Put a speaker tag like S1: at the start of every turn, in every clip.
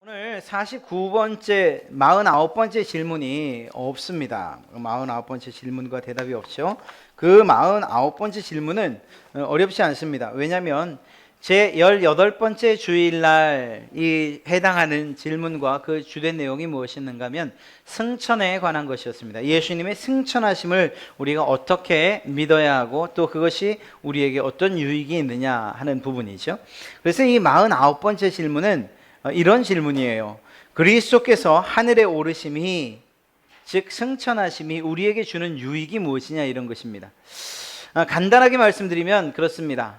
S1: 오늘 49번째, 49번째 질문이 없습니다. 49번째 질문과 대답이 없죠. 그 49번째 질문은 어렵지 않습니다. 왜냐하면 제 18번째 주일날 이 해당하는 질문과 그 주된 내용이 무엇이었는가 하면 승천에 관한 것이었습니다. 예수님의 승천하심을 우리가 어떻게 믿어야 하고 또 그것이 우리에게 어떤 유익이 있느냐 하는 부분이죠. 그래서 이 49번째 질문은 이런 질문이에요. 그리스도께서 하늘에 오르심이, 즉 승천하심이 우리에게 주는 유익이 무엇이냐, 이런 것입니다. 간단하게 말씀드리면 그렇습니다.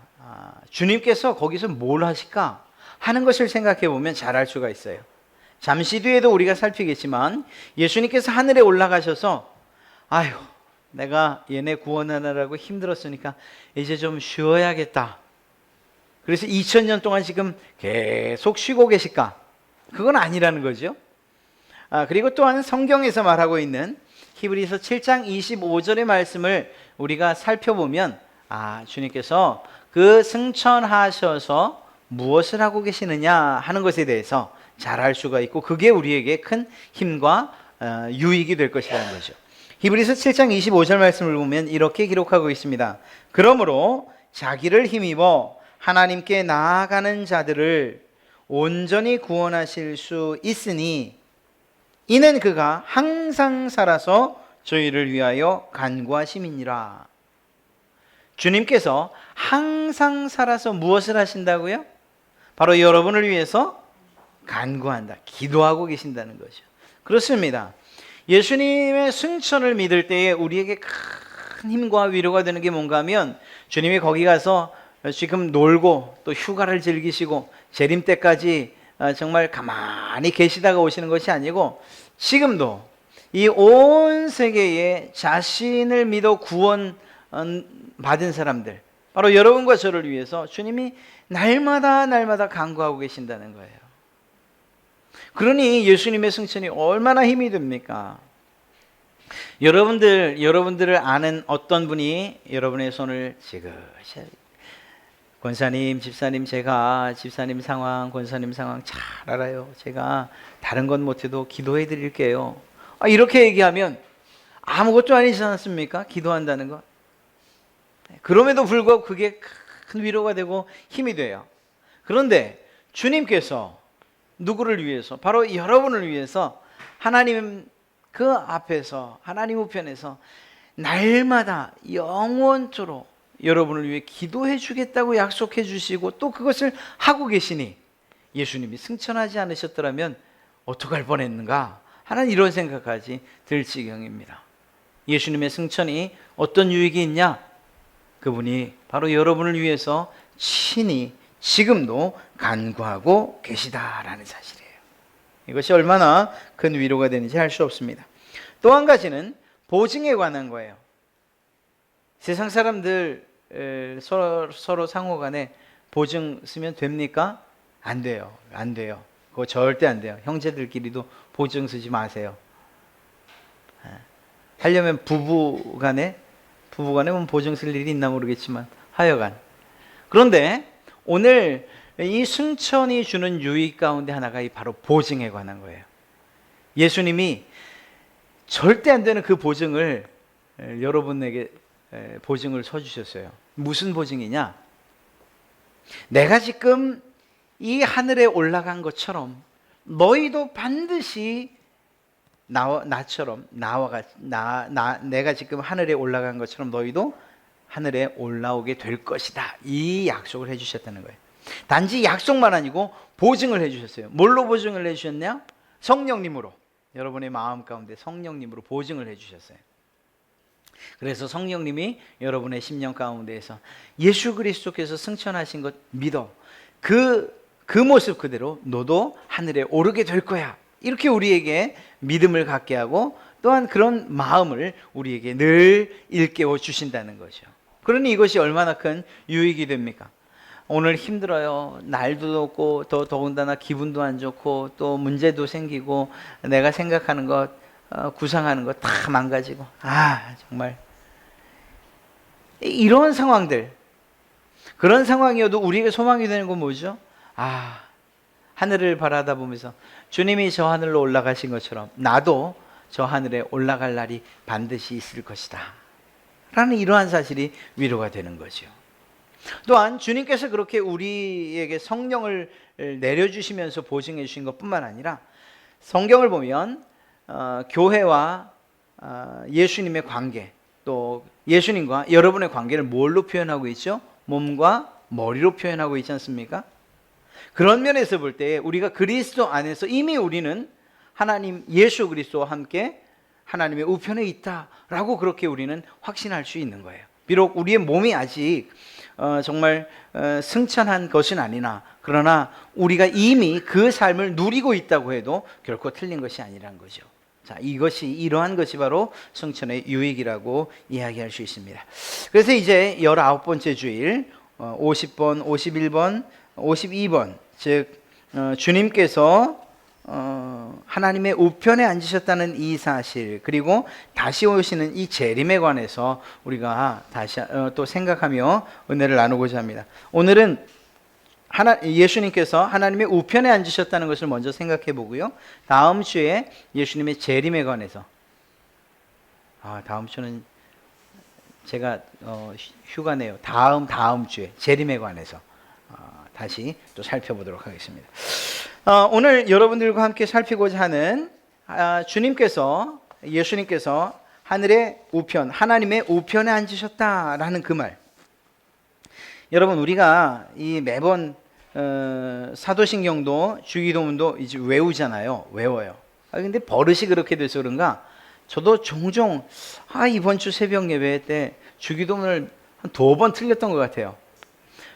S1: 주님께서 거기서 뭘 하실까 하는 것을 생각해 보면 잘 알 수가 있어요. 잠시 뒤에도 우리가 살피겠지만 예수님께서 하늘에 올라가셔서 아휴, 내가 얘네 구원하느라고 힘들었으니까 이제 좀 쉬어야겠다. 그래서 2000년 동안 지금 계속 쉬고 계실까? 그건 아니라는 거죠. 그리고 또한 성경에서 말하고 있는 히브리서 7장 25절의 말씀을 우리가 살펴보면 주님께서 그 승천하셔서 무엇을 하고 계시느냐 하는 것에 대해서 잘 알 수가 있고 그게 우리에게 큰 힘과 유익이 될 것이라는 거죠. 히브리서 7장 25절 말씀을 보면 이렇게 기록하고 있습니다. 그러므로 자기를 힘입어 하나님께 나아가는 자들을 온전히 구원하실 수 있으니 이는 그가 항상 살아서 저희를 위하여 간구하심이니라. 주님께서 항상 살아서 무엇을 하신다고요? 바로 여러분을 위해서 간구한다, 기도하고 계신다는 거죠. 그렇습니다. 예수님의 승천을 믿을 때에 우리에게 큰 힘과 위로가 되는 게 뭔가 하면 주님이 거기 가서 지금 놀고 또 휴가를 즐기시고 재림 때까지 정말 가만히 계시다가 오시는 것이 아니고 지금도 이 온 세계에 자신을 믿어 구원 받은 사람들, 바로 여러분과 저를 위해서 주님이 날마다 간구하고 계신다는 거예요. 그러니 예수님의 승천이 얼마나 힘이 됩니까? 여러분들을 아는 어떤 분이 여러분의 손을 지그시, 권사님, 집사님, 제가 집사님 상황, 권사님 상황 잘 알아요. 제가 다른 건 못해도 기도해 드릴게요. 이렇게 얘기하면 아무것도 아니지 않습니까? 기도한다는 것. 그럼에도 불구하고 그게 큰 위로가 되고 힘이 돼요. 그런데 주님께서 누구를 위해서? 바로 여러분을 위해서 하나님 그 앞에서, 하나님 우편에서 날마다 영원토록 여러분을 위해 기도해 주겠다고 약속해 주시고 또 그것을 하고 계시니 예수님이 승천하지 않으셨더라면 어떡할 뻔했는가 하는 이런 생각까지 들 지경입니다. 예수님의 승천이 어떤 유익이 있냐? 그분이 바로 여러분을 위해서 친히 지금도 간구하고 계시다라는 사실이에요. 이것이 얼마나 큰 위로가 되는지 할 수 없습니다. 또 한 가지는 보증에 관한 거예요. 세상 사람들 서로 상호 간에 보증 쓰면 됩니까? 안 돼요. 안 돼요. 그거 절대 안 돼요. 형제들끼리도 보증 쓰지 마세요. 하려면 부부간에 보증 쓸 일이 있나 모르겠지만 하여간. 그런데 오늘 이 승천이 주는 유익 가운데 하나가 바로 보증에 관한 거예요. 예수님이 절대 안 되는 그 보증을 여러분에게 보증을 서주셨어요. 무슨 보증이냐? 내가 지금 이 하늘에 올라간 것처럼 너희도 반드시 내가 지금 하늘에 올라간 것처럼 너희도 하늘에 올라오게 될 것이다. 이 약속을 해주셨다는 거예요. 단지 약속만 아니고 보증을 해주셨어요. 뭘로 보증을 해주셨냐? 성령님으로. 여러분의 마음 가운데 성령님으로 보증을 해주셨어요. 그래서 성령님이 여러분의 심령 가운데에서 예수 그리스도께서 승천하신 것 믿어. 그 모습 그대로 너도 하늘에 오르게 될 거야. 이렇게 우리에게 믿음을 갖게 하고 또한 그런 마음을 우리에게 늘 일깨워 주신다는 거죠. 그러니 이것이 얼마나 큰 유익이 됩니까? 오늘 힘들어요. 날도 덥고 더군다나 기분도 안 좋고 또 문제도 생기고 내가 생각하는 것, 구상하는 것 다 망가지고 정말 이런 상황들, 그런 상황이어도 우리에게 소망이 되는 건 뭐죠? 하늘을 바라다 보면서 주님이 저 하늘로 올라가신 것처럼 나도 저 하늘에 올라갈 날이 반드시 있을 것이다 라는 이러한 사실이 위로가 되는 거죠. 또한 주님께서 그렇게 우리에게 성령을 내려주시면서 보증해 주신 것뿐만 아니라 성경을 보면 교회와 예수님의 관계, 또 예수님과 여러분의 관계를 뭘로 표현하고 있죠? 몸과 머리로 표현하고 있지 않습니까? 그런 면에서 볼 때 우리가 그리스도 안에서 이미 우리는 하나님 예수 그리스도와 함께 하나님의 우편에 있다라고 그렇게 우리는 확신할 수 있는 거예요. 비록 우리의 몸이 아직 정말 승천한 것은 아니나 그러나 우리가 이미 그 삶을 누리고 있다고 해도 결코 틀린 것이 아니란 거죠. 자, 이러한 것이 바로 성천의 유익이라고 이야기할 수 있습니다. 그래서 이제 19번째 주일 50번, 51번, 52번 즉 주님께서 하나님의 우편에 앉으셨다는 이 사실, 그리고 다시 오시는 이 재림에 관해서 우리가 다시 또 생각하며 은혜를 나누고자 합니다. 오늘은 예수님께서 하나님의 우편에 앉으셨다는 것을 먼저 생각해 보고요. 다음 주에 예수님의 재림에 관해서 다음 주는 제가 휴가네요. 다음 주에 재림에 관해서 다시 또 살펴보도록 하겠습니다. 오늘 여러분들과 함께 살피고자 하는 예수님께서 하늘의 우편, 하나님의 우편에 앉으셨다라는 그 말. 여러분, 우리가 이 매번 사도신경도 주기도문도 이제 외워요. 근데 버릇이 그렇게 돼서 그런가 저도 종종 이번 주 새벽 예배 때 주기도문을 한 2번 틀렸던 것 같아요.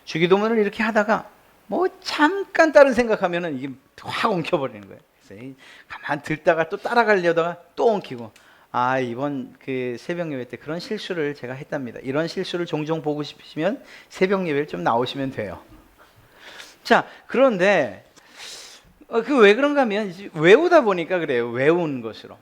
S1: 주기도문을 이렇게 하다가 뭐 잠깐 다른 생각하면은 이게 확 엉켜버리는 거예요. 그래서 가만 듣다가 또 따라가려다가 또 엉키고, 이번 그 새벽 예배 때 그런 실수를 제가 했답니다. 이런 실수를 종종 보고 싶으시면 새벽 예배를 좀 나오시면 돼요. 자, 그런데 왜 그런가 하면 이제 외우다 보니까 그래요. 외운 것으로.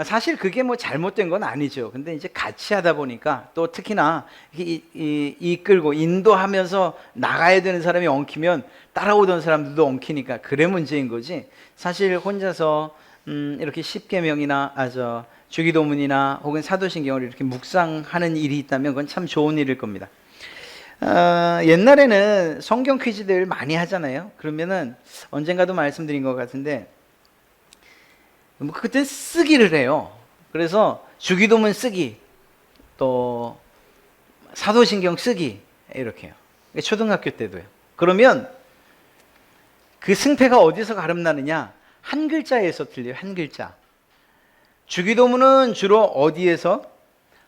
S1: 사실 그게 뭐 잘못된 건 아니죠. 근데 이제 같이 하다 보니까 또 특히나 이끌고 인도하면서 나가야 되는 사람이 엉키면 따라오던 사람들도 엉키니까 그래 문제인 거지. 사실 혼자서 이렇게 십계명이나 주기도문이나 혹은 사도신경을 이렇게 묵상하는 일이 있다면 그건 참 좋은 일일 겁니다. 옛날에는 성경 퀴즈들 많이 하잖아요. 그러면은 언젠가도 말씀드린 것 같은데 그때 쓰기를 해요. 그래서 주기도문 쓰기, 또 사도신경 쓰기 이렇게 해요. 초등학교 때도요. 그러면 그 승패가 어디서 가름나느냐? 한 글자에서 틀려요. 한 글자. 주기도문은 주로 어디에서?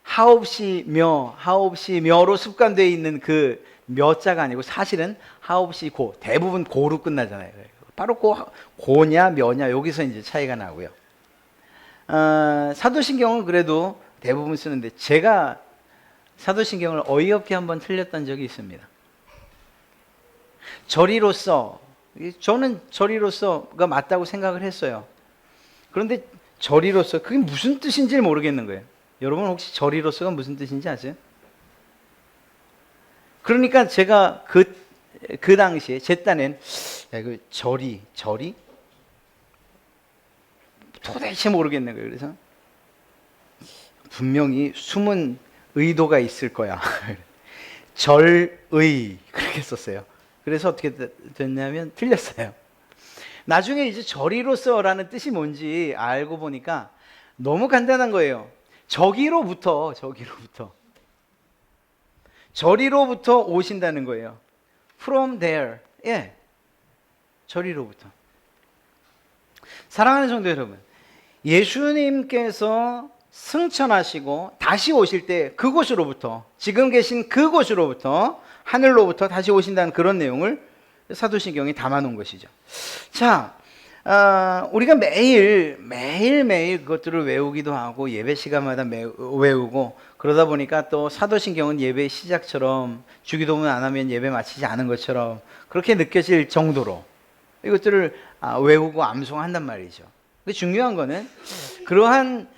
S1: 하옵시 며로 습관되어 있는 그 며자가 아니고 사실은 하옵시 고, 대부분 고로 끝나잖아요. 바로 고냐 며냐 여기서 이제 차이가 나고요. 사도신경은 그래도 대부분 쓰는데 제가 사도신경을 어이없게 한번 틀렸던 적이 있습니다. 저는 저리로서가 맞다고 생각을 했어요. 그런데 저리로서 그게 무슨 뜻인지 모르겠는 거예요. 여러분 혹시 저리로서가 무슨 뜻인지 아세요? 그러니까 제가 그 당시에 제 딴엔 저리 도대체 모르겠는 거예요. 그래서 분명히 숨은 의도가 있을 거야. 절의 그렇게 썼어요. 그래서 어떻게 됐냐면 틀렸어요. 나중에 이제 저리로서라는 뜻이 뭔지 알고 보니까 너무 간단한 거예요. 저기로부터 오신다는 거예요. From there. 예. 저리로부터. 사랑하는 성도 여러분, 예수님께서 승천하시고 다시 오실 때 그곳으로부터, 지금 계신 그곳으로부터, 하늘로부터 다시 오신다는 그런 내용을 사도신경에 담아놓은 것이죠. 자, 우리가 매일 그것들을 외우기도 하고 예배 시간마다 외우고 그러다 보니까 또 사도신경은 예배 시작처럼 주기도문 안 하면 예배 마치지 않은 것처럼 그렇게 느껴질 정도로 이것들을 외우고 암송한단 말이죠. 중요한 거는 그러한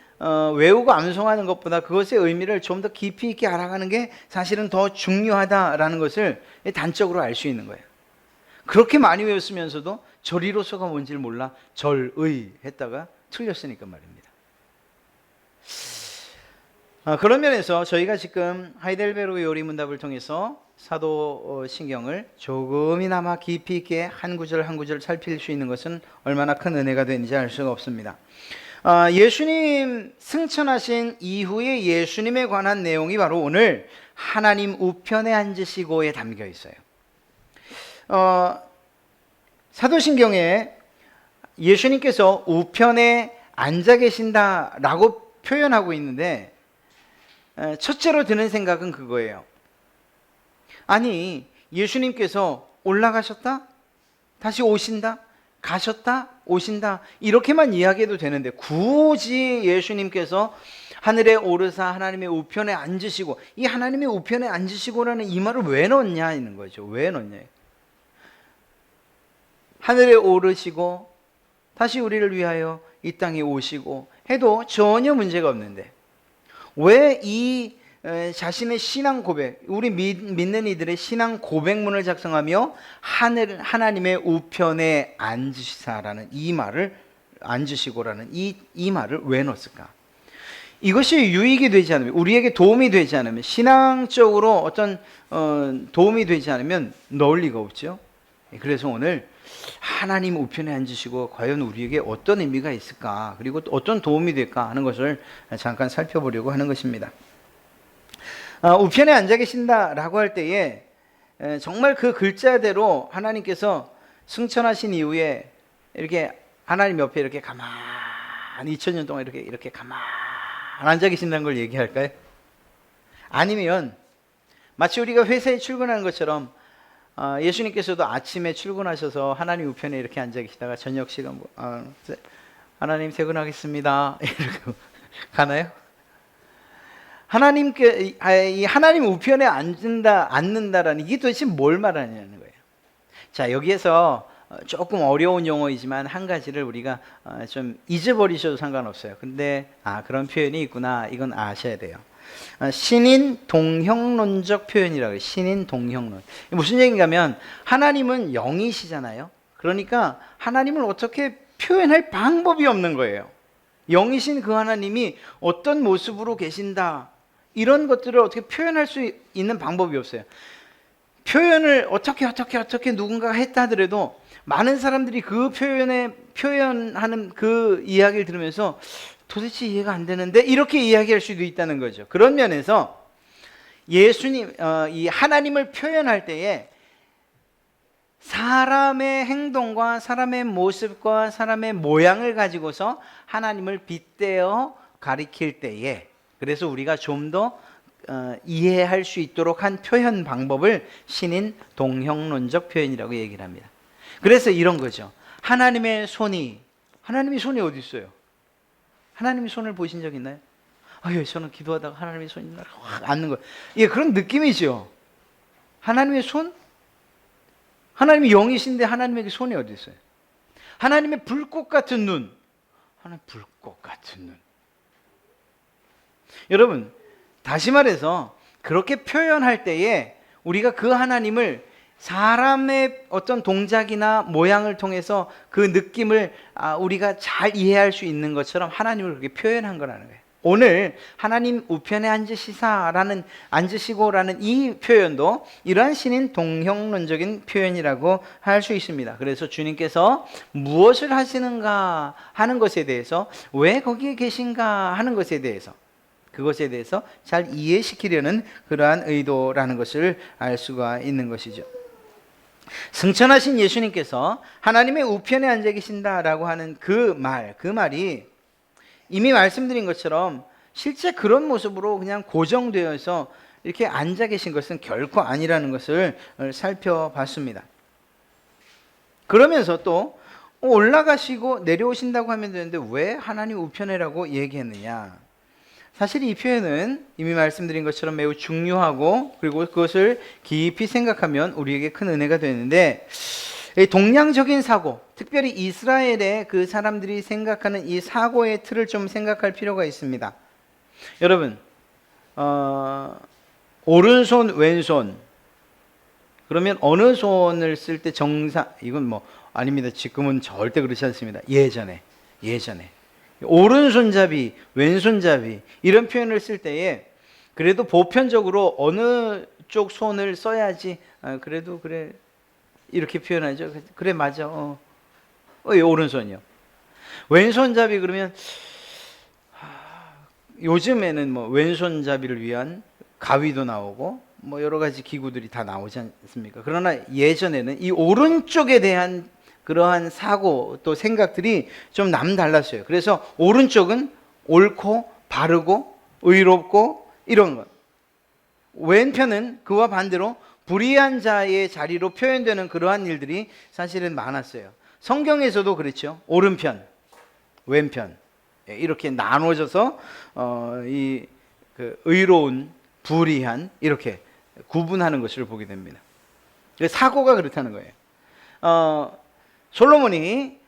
S1: 외우고 암송하는 것보다 그것의 의미를 좀 더 깊이 있게 알아가는 게 사실은 더 중요하다라는 것을 단적으로 알 수 있는 거예요. 그렇게 많이 외웠으면서도 절이로서가 뭔지를 몰라 절의 했다가 틀렸으니까 말입니다. 그런 면에서 저희가 지금 하이델베르그 요리문답을 통해서 사도신경을 조금이나마 깊이 있게 한 구절 한 구절 살필 수 있는 것은 얼마나 큰 은혜가 되는지 알 수가 없습니다. 예수님 승천하신 이후에 예수님에 관한 내용이 바로 오늘 하나님 우편에 앉으시고에 담겨 있어요. 사도신경에 예수님께서 우편에 앉아 계신다라고 표현하고 있는데 첫째로 드는 생각은 그거예요. 아니, 예수님께서 올라가셨다? 다시 오신다? 가셨다? 오신다? 이렇게만 이야기해도 되는데 굳이 예수님께서 하늘에 오르사 하나님의 우편에 앉으시고, 이 하나님의 우편에 앉으시고라는 이 말을 왜 넣냐 있는 거죠. 왜 넣냐? 하늘에 오르시고 다시 우리를 위하여 이 땅에 오시고 해도 전혀 문제가 없는데 왜 이 자신의 신앙 고백, 우리 믿는 이들의 신앙 고백문을 작성하며 하나님의 우편에 앉으시사라는 이 말을, 앉으시고라는 이 말을 왜 넣었을까? 이것이 유익이 되지 않으면, 우리에게 도움이 되지 않으면, 신앙적으로 어떤 도움이 되지 않으면 넣을 리가 없죠. 그래서 오늘 하나님 우편에 앉으시고 과연 우리에게 어떤 의미가 있을까, 그리고 어떤 도움이 될까 하는 것을 잠깐 살펴보려고 하는 것입니다. 우편에 앉아 계신다라고 할 때에 정말 그 글자대로 하나님께서 승천하신 이후에 이렇게 하나님 옆에 이렇게 가만히 2000년 동안 이렇게 가만히 앉아 계신다는 걸 얘기할까요? 아니면 마치 우리가 회사에 출근하는 것처럼 예수님께서도 아침에 출근하셔서 하나님 우편에 이렇게 앉아 계시다가 저녁 시간 하나님 퇴근하겠습니다 이렇게 가나요? 하나님 우편에 앉는다라는 이게 도대체 뭘 말하냐는 거예요. 자, 여기에서 조금 어려운 용어이지만 한 가지를 우리가 좀 잊어버리셔도 상관없어요. 근데 그런 표현이 있구나, 이건 아셔야 돼요. 신인 동형론적 표현이라고 해요. 신인 동형론. 무슨 얘기인가 하면 하나님은 영이시잖아요. 그러니까 하나님을 어떻게 표현할 방법이 없는 거예요. 영이신 그 하나님이 어떤 모습으로 계신다, 이런 것들을 어떻게 표현할 수 있는 방법이 없어요. 표현을 어떻게 누군가가 했다 하더라도 많은 사람들이 그 표현하는 그 이야기를 들으면서 도대체 이해가 안 되는데 이렇게 이야기할 수도 있다는 거죠. 그런 면에서 예수님, 이 하나님을 표현할 때에 사람의 행동과 사람의 모습과 사람의 모양을 가지고서 하나님을 빗대어 가리킬 때에, 그래서 우리가 좀 더 이해할 수 있도록 한 표현 방법을 신인 동형론적 표현이라고 얘기를 합니다. 그래서 이런 거죠. 하나님의 손이 어디 있어요? 하나님의 손을 보신 적 있나요? 저는 기도하다가 하나님의 손이 확 앉는 거예요. 예, 그런 느낌이죠. 하나님의 손? 하나님이 영이신데 하나님에게 손이 어디 있어요? 하나님의 불꽃 같은 눈. 하나님 불꽃 같은 눈. 여러분, 다시 말해서 그렇게 표현할 때에 우리가 그 하나님을 사람의 어떤 동작이나 모양을 통해서 그 느낌을 우리가 잘 이해할 수 있는 것처럼 하나님을 그렇게 표현한 거라는 거예요. 오늘 하나님 우편에 앉으시고라는 이 표현도 이러한 신인 동형론적인 표현이라고 할 수 있습니다. 그래서 주님께서 무엇을 하시는가 하는 것에 대해서, 왜 거기에 계신가 하는 것에 대해서, 그것에 대해서 잘 이해시키려는 그러한 의도라는 것을 알 수가 있는 것이죠. 승천하신 예수님께서 하나님의 우편에 앉아 계신다라고 하는 그 말이 이미 말씀드린 것처럼 실제 그런 모습으로 그냥 고정되어서 이렇게 앉아 계신 것은 결코 아니라는 것을 살펴봤습니다. 그러면서 또 올라가시고 내려오신다고 하면 되는데 왜 하나님 우편에라고 얘기했느냐? 사실 이 표현은 이미 말씀드린 것처럼 매우 중요하고, 그리고 그것을 깊이 생각하면 우리에게 큰 은혜가 되는데, 동양적인 사고, 특별히 이스라엘의 그 사람들이 생각하는 이 사고의 틀을 좀 생각할 필요가 있습니다. 여러분, 오른손 왼손, 그러면 어느 손을 쓸 때 이건 뭐 아닙니다. 지금은 절대 그렇지 않습니다. 예전에 오른손잡이, 왼손잡이 이런 표현을 쓸 때에 그래도 보편적으로 어느 쪽 손을 써야지 그래도 그래 이렇게 표현하죠. 그래 맞아. 오른손이요. 왼손잡이 그러면 요즘에는 뭐 왼손잡이를 위한 가위도 나오고 뭐 여러 가지 기구들이 다 나오지 않습니까? 그러나 예전에는 이 오른쪽에 대한 그러한 사고 또 생각들이 좀 남달랐어요. 그래서 오른쪽은 옳고 바르고 의롭고 이런 것. 왼편은 그와 반대로 불의한 자의 자리로 표현되는 그러한 일들이 사실은 많았어요. 성경에서도 그렇죠. 오른편, 왼편 이렇게 나눠져서 그 의로운, 불의한 이렇게 구분하는 것을 보게 됩니다. 사고가 그렇다는 거예요. 솔로몬이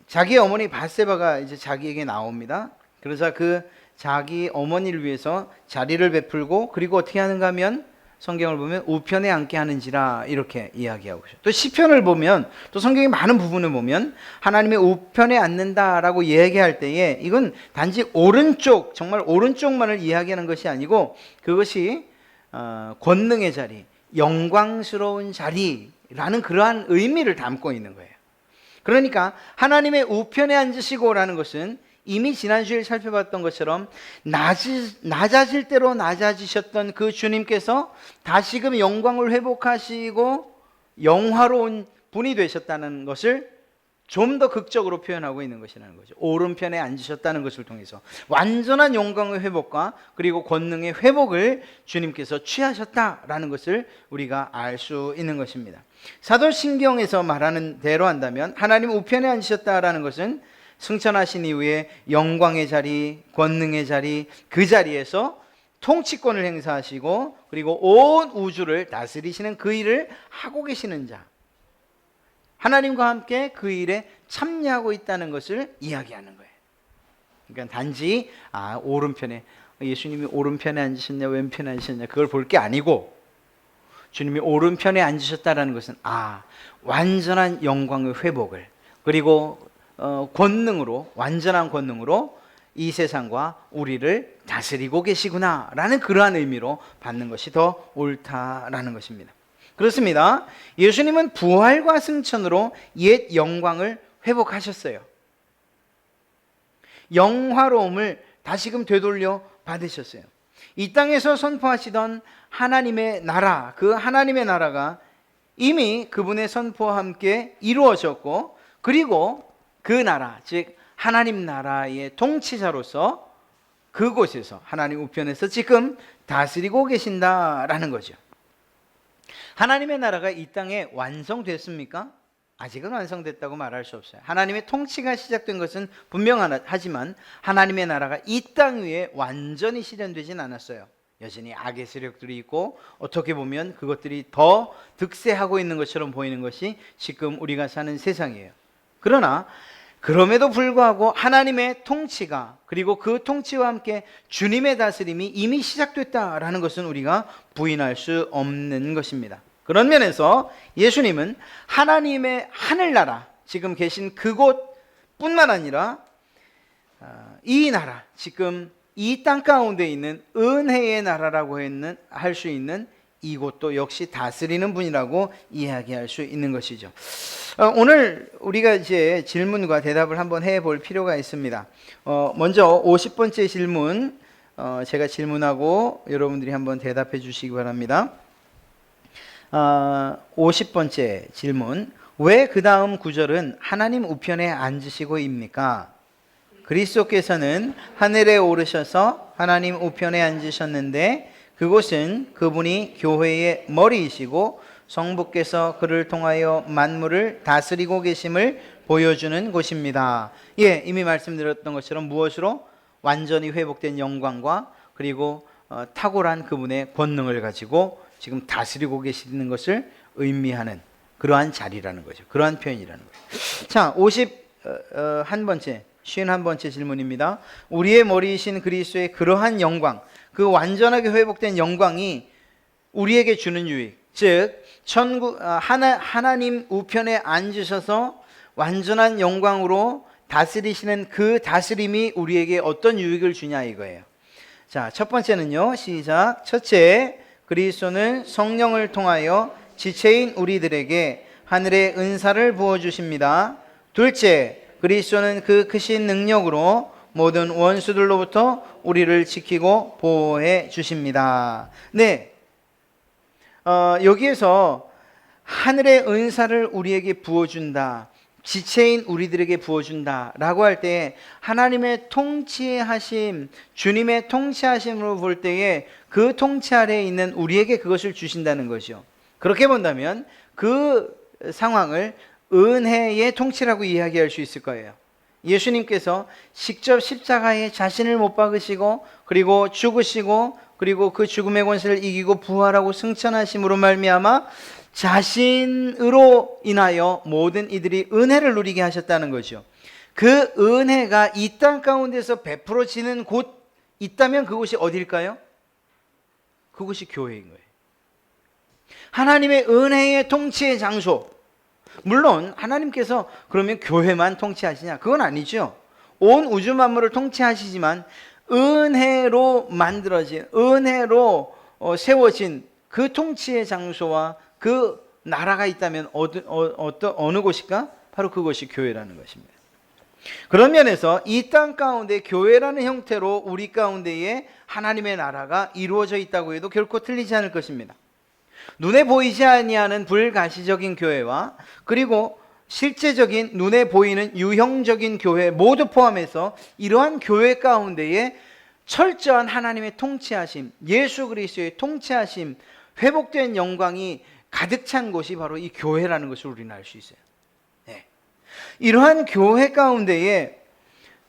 S1: 자기 어머니 밧세바가 이제 자기에게 나옵니다. 그러자 그 자기 어머니를 위해서 자리를 베풀고 그리고 어떻게 하는가 하면 성경을 보면 우편에 앉게 하는지라 이렇게 이야기하고 있어요. 또 시편을 보면 또 성경의 많은 부분을 보면 하나님의 우편에 앉는다라고 얘기할 때에 이건 단지 오른쪽 정말 오른쪽만을 이야기하는 것이 아니고 그것이 권능의 자리, 영광스러운 자리라는 그러한 의미를 담고 있는 거예요. 그러니까 하나님의 우편에 앉으시고라는 것은 이미 지난주에 살펴봤던 것처럼 낮아질 대로 낮아지셨던 그 주님께서 다시금 영광을 회복하시고 영화로운 분이 되셨다는 것을 좀 더 극적으로 표현하고 있는 것이라는 거죠. 오른편에 앉으셨다는 것을 통해서 완전한 영광의 회복과 그리고 권능의 회복을 주님께서 취하셨다라는 것을 우리가 알 수 있는 것입니다. 사도신경에서 말하는 대로 한다면 하나님 우편에 앉으셨다라는 것은 승천하신 이후에 영광의 자리, 권능의 자리, 그 자리에서 통치권을 행사하시고 그리고 온 우주를 다스리시는 그 일을 하고 계시는 자, 하나님과 함께 그 일에 참여하고 있다는 것을 이야기하는 거예요. 그러니까 단지 오른편에 예수님이 오른편에 앉으셨냐 왼편에 앉으셨냐 그걸 볼 게 아니고 주님이 오른편에 앉으셨다는 것은 완전한 영광의 회복을 그리고 권능으로 완전한 권능으로 이 세상과 우리를 다스리고 계시구나라는 그러한 의미로 받는 것이 더 옳다라는 것입니다. 그렇습니다. 예수님은 부활과 승천으로 옛 영광을 회복하셨어요. 영화로움을 다시금 되돌려 받으셨어요. 이 땅에서 선포하시던 하나님의 나라, 그 하나님의 나라가 이미 그분의 선포와 함께 이루어졌고 그리고 그 나라, 즉 하나님 나라의 통치자로서 그곳에서 하나님 우편에서 지금 다스리고 계신다라는 거죠. 하나님의 나라가 이 땅에 완성됐습니까? 아직은 완성됐다고 말할 수 없어요. 하나님의 통치가 시작된 것은 분명하지만 하나님의 나라가 이 땅 위에 완전히 실현되진 않았어요. 여전히 악의 세력들이 있고 어떻게 보면 그것들이 더 득세하고 있는 것처럼 보이는 것이 지금 우리가 사는 세상이에요. 그러나 그럼에도 불구하고 하나님의 통치가 그리고 그 통치와 함께 주님의 다스림이 이미 시작됐다라는 것은 우리가 부인할 수 없는 것입니다. 그런 면에서 예수님은 하나님의 하늘나라 지금 계신 그곳뿐만 아니라 이 나라 지금 이 땅 가운데 있는 은혜의 나라라고 할 수 있는 이곳도 역시 다스리는 분이라고 이야기할 수 있는 것이죠. 오늘 우리가 이제 질문과 대답을 한번 해볼 필요가 있습니다. 먼저 50번째 질문 제가 질문하고 여러분들이 한번 대답해 주시기 바랍니다. 50번째 질문, 왜 그 다음 구절은 하나님 우편에 앉으시고입니까? 그리스도께서는 하늘에 오르셔서 하나님 우편에 앉으셨는데 그곳은 그분이 교회의 머리이시고 성부께서 그를 통하여 만물을 다스리고 계심을 보여주는 곳입니다. 이미 말씀드렸던 것처럼 무엇으로? 완전히 회복된 영광과 그리고 탁월한 그분의 권능을 가지고 지금 다스리고 계시는 것을 의미하는 그러한 자리라는 거죠. 그러한 표현이라는 거예요. 자, 51번째 질문입니다. 우리의 머리이신 그리스도의 그러한 영광, 그 완전하게 회복된 영광이 우리에게 주는 유익, 즉 하나님 우편에 앉으셔서 완전한 영광으로 다스리시는 그 다스림이 우리에게 어떤 유익을 주냐 이거예요. 자, 첫 번째는요. 시작. 첫째, 그리스도는 성령을 통하여 지체인 우리들에게 하늘의 은사를 부어주십니다. 둘째, 그리스도는 그 크신 능력으로 모든 원수들로부터 우리를 지키고 보호해 주십니다. 네, 여기에서 하늘의 은사를 우리에게 부어준다, 지체인 우리들에게 부어준다 라고 할 때 하나님의 통치하심, 주님의 통치하심으로 볼 때에 그 통치 아래에 있는 우리에게 그것을 주신다는 것이요. 그렇게 본다면 그 상황을 은혜의 통치라고 이야기할 수 있을 거예요. 예수님께서 직접 십자가에 자신을 못 박으시고 그리고 죽으시고 그리고 그 죽음의 권세를 이기고 부활하고 승천하심으로 말미암아 자신으로 인하여 모든 이들이 은혜를 누리게 하셨다는 거죠. 그 은혜가 이 땅 가운데서 베풀어지는 곳 있다면 그곳이 어디일까요? 그곳이 교회인 거예요. 하나님의 은혜의 통치의 장소. 물론 하나님께서 그러면 교회만 통치하시냐? 그건 아니죠. 온 우주 만물을 통치하시지만 은혜로 만들어진, 은혜로 세워진 그 통치의 장소와 그 나라가 있다면 어느 곳일까? 바로 그것이 교회라는 것입니다. 그런 면에서 이 땅 가운데 교회라는 형태로 우리 가운데에 하나님의 나라가 이루어져 있다고 해도 결코 틀리지 않을 것입니다. 눈에 보이지 아니하는 불가시적인 교회와 그리고 실제적인 눈에 보이는 유형적인 교회 모두 포함해서 이러한 교회 가운데에 철저한 하나님의 통치하심, 예수 그리스도의 통치하심, 회복된 영광이 가득 찬 곳이 바로 이 교회라는 것을 우리는 알 수 있어요. 네. 이러한 교회 가운데에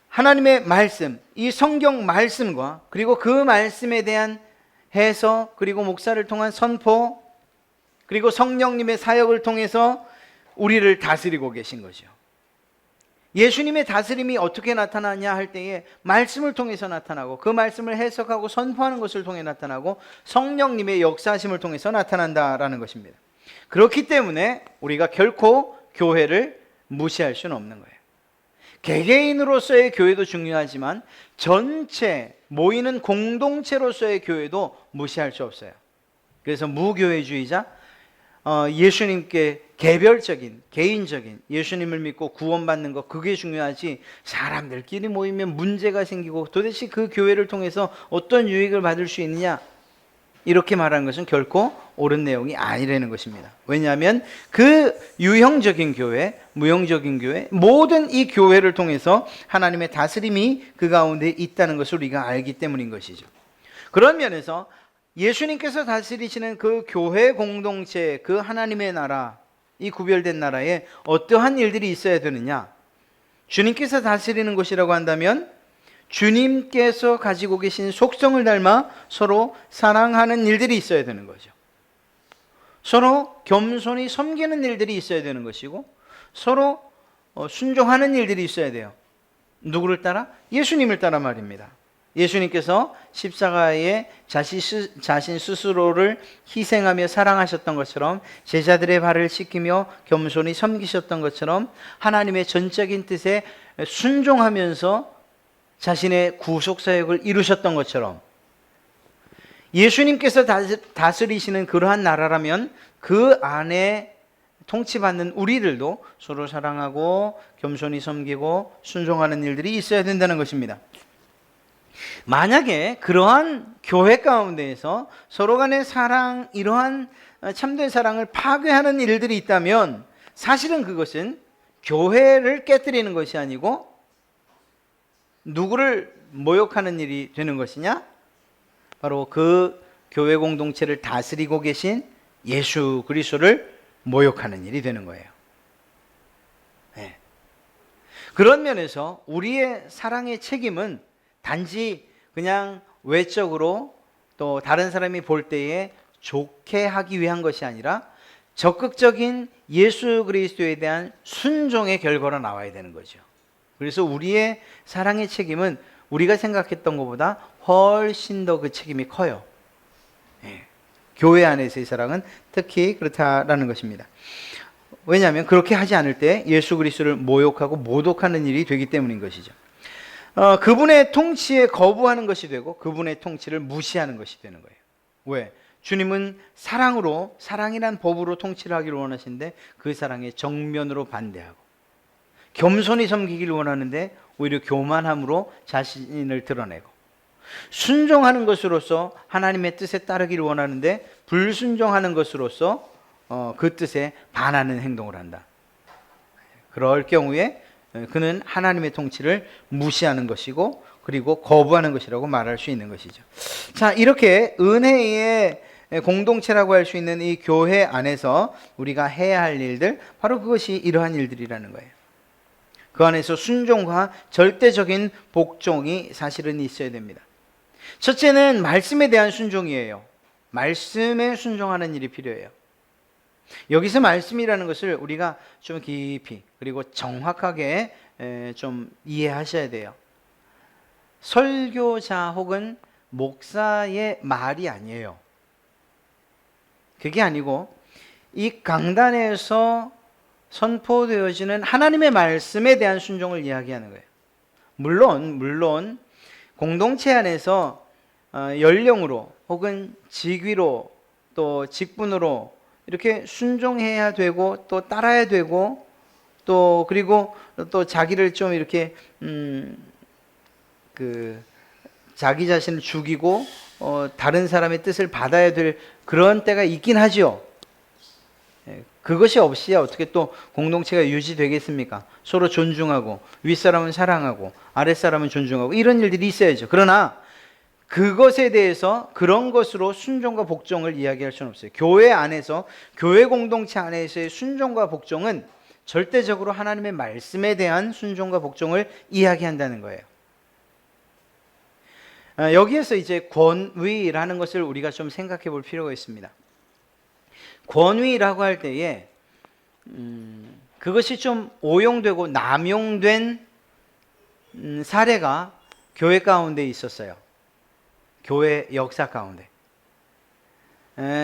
S1: 하나님의 말씀, 이 성경 말씀과 그리고 그 말씀에 대한 해석, 그리고 목사를 통한 선포, 그리고 성령님의 사역을 통해서 우리를 다스리고 계신 거죠. 예수님의 다스림이 어떻게 나타나냐 할 때에 말씀을 통해서 나타나고 그 말씀을 해석하고 선포하는 것을 통해 나타나고 성령님의 역사하심을 통해서 나타난다라는 것입니다. 그렇기 때문에 우리가 결코 교회를 무시할 수는 없는 거예요. 개개인으로서의 교회도 중요하지만 전체 모이는 공동체로서의 교회도 무시할 수 없어요. 그래서 무교회주의자, 예수님께 개별적인, 개인적인 예수님을 믿고 구원받는 것, 그게 중요하지 사람들끼리 모이면 문제가 생기고 도대체 그 교회를 통해서 어떤 유익을 받을 수 있느냐, 이렇게 말하는 것은 결코 옳은 내용이 아니라는 것입니다. 왜냐하면 그 유형적인 교회, 무형적인 교회, 모든 이 교회를 통해서 하나님의 다스림이 그 가운데 있다는 것을 우리가 알기 때문인 것이죠. 그런 면에서 예수님께서 다스리시는 그 교회 공동체, 그 하나님의 나라, 이 구별된 나라에 어떠한 일들이 있어야 되느냐? 주님께서 다스리는 것이라고 한다면 주님께서 가지고 계신 속성을 닮아 서로 사랑하는 일들이 있어야 되는 거죠. 서로 겸손히 섬기는 일들이 있어야 되는 것이고 서로 순종하는 일들이 있어야 돼요. 누구를 따라? 예수님을 따라 말입니다. 예수님께서 십자가에 자신 스스로를 희생하며 사랑하셨던 것처럼 제자들의 발을 씻기며 겸손히 섬기셨던 것처럼 하나님의 전적인 뜻에 순종하면서 자신의 구속사역을 이루셨던 것처럼 예수님께서 다스리시는 그러한 나라라면 그 안에 통치받는 우리들도 서로 사랑하고 겸손히 섬기고 순종하는 일들이 있어야 된다는 것입니다. 만약에 그러한 교회 가운데에서 서로 간의 사랑, 이러한 참된 사랑을 파괴하는 일들이 있다면 사실은 그것은 교회를 깨뜨리는 것이 아니고 누구를 모욕하는 일이 되는 것이냐? 바로 그 교회 공동체를 다스리고 계신 예수 그리스도를 모욕하는 일이 되는 거예요. 네. 그런 면에서 우리의 사랑의 책임은 단지 그냥 외적으로 또 다른 사람이 볼 때에 좋게 하기 위한 것이 아니라 적극적인 예수 그리스도에 대한 순종의 결과로 나와야 되는 거죠. 그래서 우리의 사랑의 책임은 우리가 생각했던 것보다 훨씬 더 그 책임이 커요. 예. 교회 안에서의 사랑은 특히 그렇다라는 것입니다. 왜냐하면 그렇게 하지 않을 때 예수 그리스도를 모욕하고 모독하는 일이 되기 때문인 것이죠. 그분의 통치에 거부하는 것이 되고 그분의 통치를 무시하는 것이 되는 거예요. 왜? 주님은 사랑으로, 사랑이란 법으로 통치를 하기를 원하시는데 그 사랑에 정면으로 반대하고, 겸손히 섬기기를 원하는데 오히려 교만함으로 자신을 드러내고, 순종하는 것으로서 하나님의 뜻에 따르기를 원하는데 불순종하는 것으로서 그 뜻에 반하는 행동을 한다. 그럴 경우에 그는 하나님의 통치를 무시하는 것이고 그리고 거부하는 것이라고 말할 수 있는 것이죠. 자, 이렇게 은혜의 공동체라고 할 수 있는 이 교회 안에서 우리가 해야 할 일들, 바로 그것이 이러한 일들이라는 거예요. 그 안에서 순종과 절대적인 복종이 사실은 있어야 됩니다. 첫째는 말씀에 대한 순종이에요. 말씀에 순종하는 일이 필요해요. 여기서 말씀이라는 것을 우리가 좀 깊이 그리고 정확하게 좀 이해하셔야 돼요. 설교자 혹은 목사의 말이 아니에요. 그게 아니고 이 강단에서 선포되어지는 하나님의 말씀에 대한 순종을 이야기하는 거예요. 물론 공동체 안에서 연령으로 혹은 직위로 또 직분으로 이렇게 순종해야 되고 또 따라야 되고 또 그리고 또 자기를 좀 이렇게 자기 자신을 죽이고 다른 사람의 뜻을 받아야 될 그런 때가 있긴 하죠. 그것이 없이 어떻게 또 공동체가 유지되겠습니까? 서로 존중하고 윗사람은 사랑하고 아랫사람은 존중하고 이런 일들이 있어야죠. 그러나 그것에 대해서 그런 것으로 순종과 복종을 이야기할 수는 없어요. 교회 안에서, 교회 공동체 안에서의 순종과 복종은 절대적으로 하나님의 말씀에 대한 순종과 복종을 이야기한다는 거예요. 여기에서 이제 권위라는 것을 우리가 좀 생각해 볼 필요가 있습니다. 권위라고 할 때에 그것이 좀 오용되고 남용된 사례가 교회 가운데 있었어요. 교회 역사 가운데.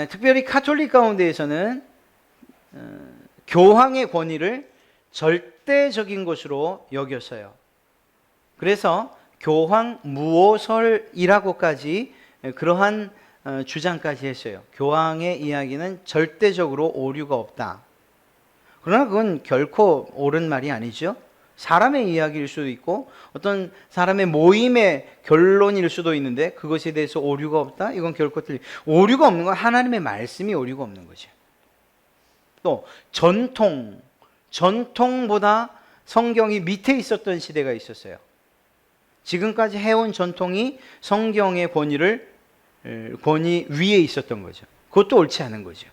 S1: 특별히 카톨릭 가운데에서는 교황의 권위를 절대적인 것으로 여겼어요. 그래서 교황 무오설이라고까지 그러한 주장까지 했어요. 교황의 이야기는 절대적으로 오류가 없다. 그러나 그건 결코 옳은 말이 아니죠. 사람의 이야기일 수도 있고 어떤 사람의 모임의 결론일 수도 있는데 그것에 대해서 오류가 없다? 이건 결코 오류가 없는 건 하나님의 말씀이 오류가 없는 거죠. 또 전통보다 성경이 밑에 있었던 시대가 있었어요. 지금까지 해온 전통이 성경의 권위 위에 있었던 거죠. 그것도 옳지 않은 거죠.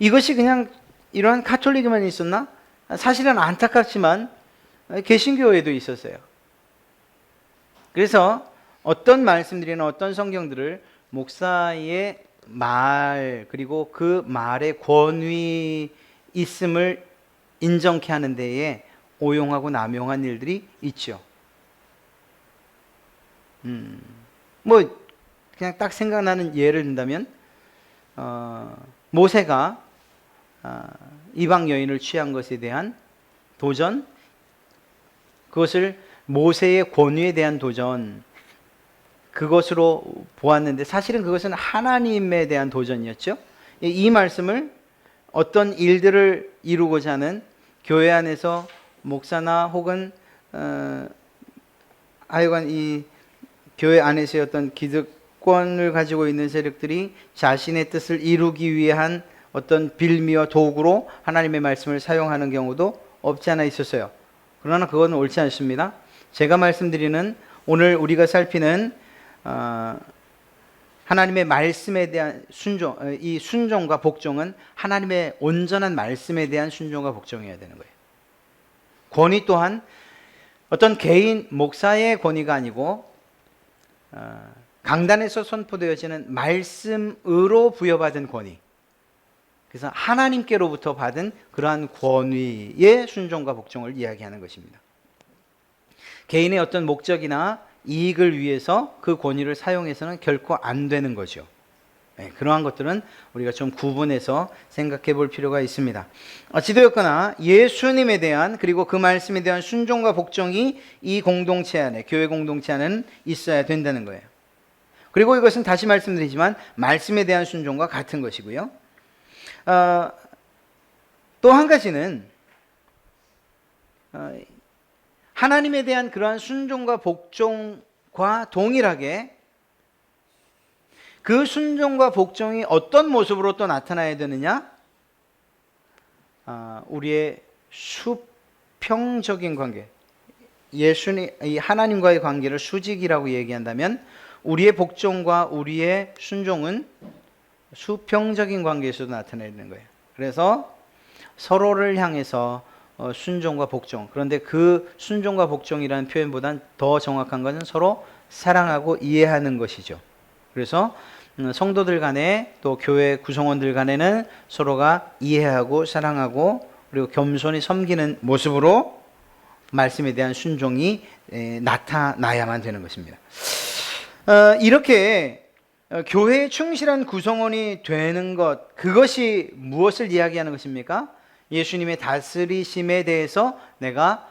S1: 이것이 그냥 이러한 가톨릭에만 있었나? 사실은 안타깝지만 개신교에도 있었어요. 그래서 어떤 말씀들이나 어떤 성경들을 목사의 말 그리고 그 말의 권위 있음을 인정케 하는 데에 오용하고 남용한 일들이 있죠. 뭐 그냥 딱 생각나는 예를 든다면 모세가 이방 여인을 취한 것에 대한 도전, 그것을 모세의 권위에 대한 도전, 그것으로 보았는데 사실은 그것은 하나님에 대한 도전이었죠. 이 말씀을 어떤 일들을 이루고자 하는 교회 안에서 목사나 혹은 하여간 이 교회 안에서의 어떤 기득권을 가지고 있는 세력들이 자신의 뜻을 이루기 위한 어떤 빌미와 도구로 하나님의 말씀을 사용하는 경우도 없지 않아 있었어요. 그러나 그건 옳지 않습니다. 제가 말씀드리는 오늘 우리가 살피는 하나님의 말씀에 대한 순종, 이 순종과 복종은 하나님의 온전한 말씀에 대한 순종과 복종이어야 되는 거예요. 권위 또한 어떤 개인 목사의 권위가 아니고 강단에서 선포되어지는 말씀으로 부여받은 권위, 그래서 하나님께로부터 받은 그러한 권위의 순종과 복종을 이야기하는 것입니다. 개인의 어떤 목적이나 이익을 위해서 그 권위를 사용해서는 결코 안 되는 거죠. 네, 그러한 것들은 우리가 좀 구분해서 생각해 볼 필요가 있습니다. 어찌되었거나 예수님에 대한 그리고 그 말씀에 대한 순종과 복종이 이 공동체 안에, 교회 공동체 안에는 있어야 된다는 거예요. 그리고 이것은 다시 말씀드리지만 말씀에 대한 순종과 같은 것이고요. 또 한 가지는 하나님에 대한 그러한 순종과 복종과 동일하게 그 순종과 복종이 어떤 모습으로 또 나타나야 되느냐? 우리의 수평적인 관계, 이 하나님과의 관계를 수직이라고 얘기한다면 우리의 복종과 우리의 순종은 수평적인 관계에서도 나타나야 되는 거예요. 그래서 서로를 향해서 순종과 복종, 그런데 그 순종과 복종이라는 표현보다는 더 정확한 것은 서로 사랑하고 이해하는 것이죠. 그래서 성도들 간에 또 교회 구성원들 간에는 서로가 이해하고 사랑하고 그리고 겸손히 섬기는 모습으로 말씀에 대한 순종이 나타나야만 되는 것입니다. 이렇게 교회에 충실한 구성원이 되는 것, 그것이 무엇을 이야기하는 것입니까? 예수님의 다스리심에 대해서 내가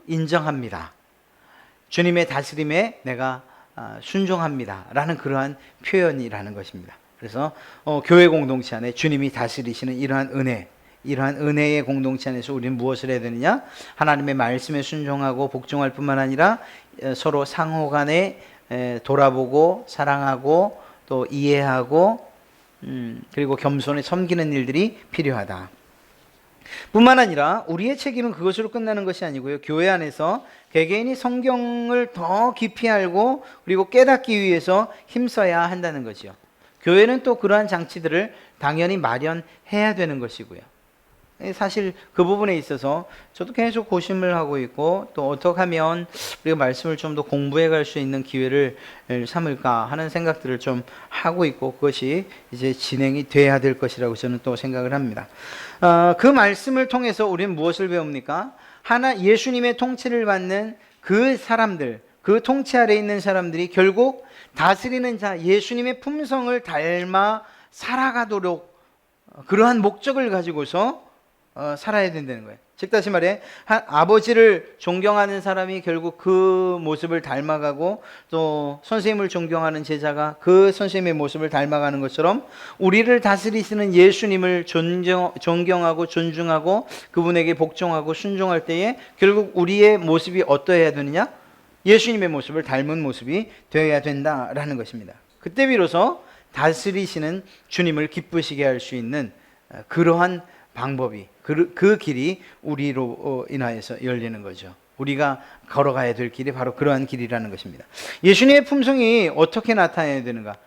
S1: 인정합니다. 주님의 다스림에 내가 순종합니다 라는 그러한 표현이라는 것입니다. 그래서 교회 공동체 안에 주님이 다스리시는 이러한 은혜, 이러한 은혜의 공동체 안에서 우리는 무엇을 해야 되느냐? 하나님의 말씀에 순종하고 복종할 뿐만 아니라 서로 상호 간에 돌아보고 사랑하고 또 이해하고 그리고 겸손히 섬기는 일들이 필요하다. 뿐만 아니라 우리의 책임은 그것으로 끝나는 것이 아니고요. 교회 안에서 개개인이 성경을 더 깊이 알고 그리고 깨닫기 위해서 힘써야 한다는 거죠. 교회는 또 그러한 장치들을 당연히 마련해야 되는 것이고요. 사실 그 부분에 있어서 저도 계속 고심을 하고 있고 또 어떻게 하면 우리가 말씀을 좀 더 공부해 갈 수 있는 기회를 삼을까 하는 생각들을 좀 하고 있고 그것이 이제 진행이 돼야 될 것이라고 저는 또 생각을 합니다. 그 말씀을 통해서 우리는 무엇을 배웁니까? 예수님의 통치를 받는 그 사람들, 그 통치 아래에 있는 사람들이 결국 다스리는 자 예수님의 품성을 닮아 살아가도록 그러한 목적을 가지고서 살아야 된다는 거예요. 즉 다시 말해 아버지를 존경하는 사람이 결국 그 모습을 닮아가고 또 선생님을 존경하는 제자가 그 선생님의 모습을 닮아가는 것처럼 우리를 다스리시는 예수님을 존경하고 존중하고 그분에게 복종하고 순종할 때에 결국 우리의 모습이 어떠해야 되느냐? 예수님의 모습을 닮은 모습이 되어야 된다라는 것입니다. 그때 비로소 다스리시는 주님을 기쁘시게 할 수 있는 그러한 방법이 그 길이 우리로 인하여서 열리는 거죠. 우리가 걸어가야 될 길이 바로 그러한 길이라는 것입니다. 예수님의 품성이 어떻게 나타나야 되는가?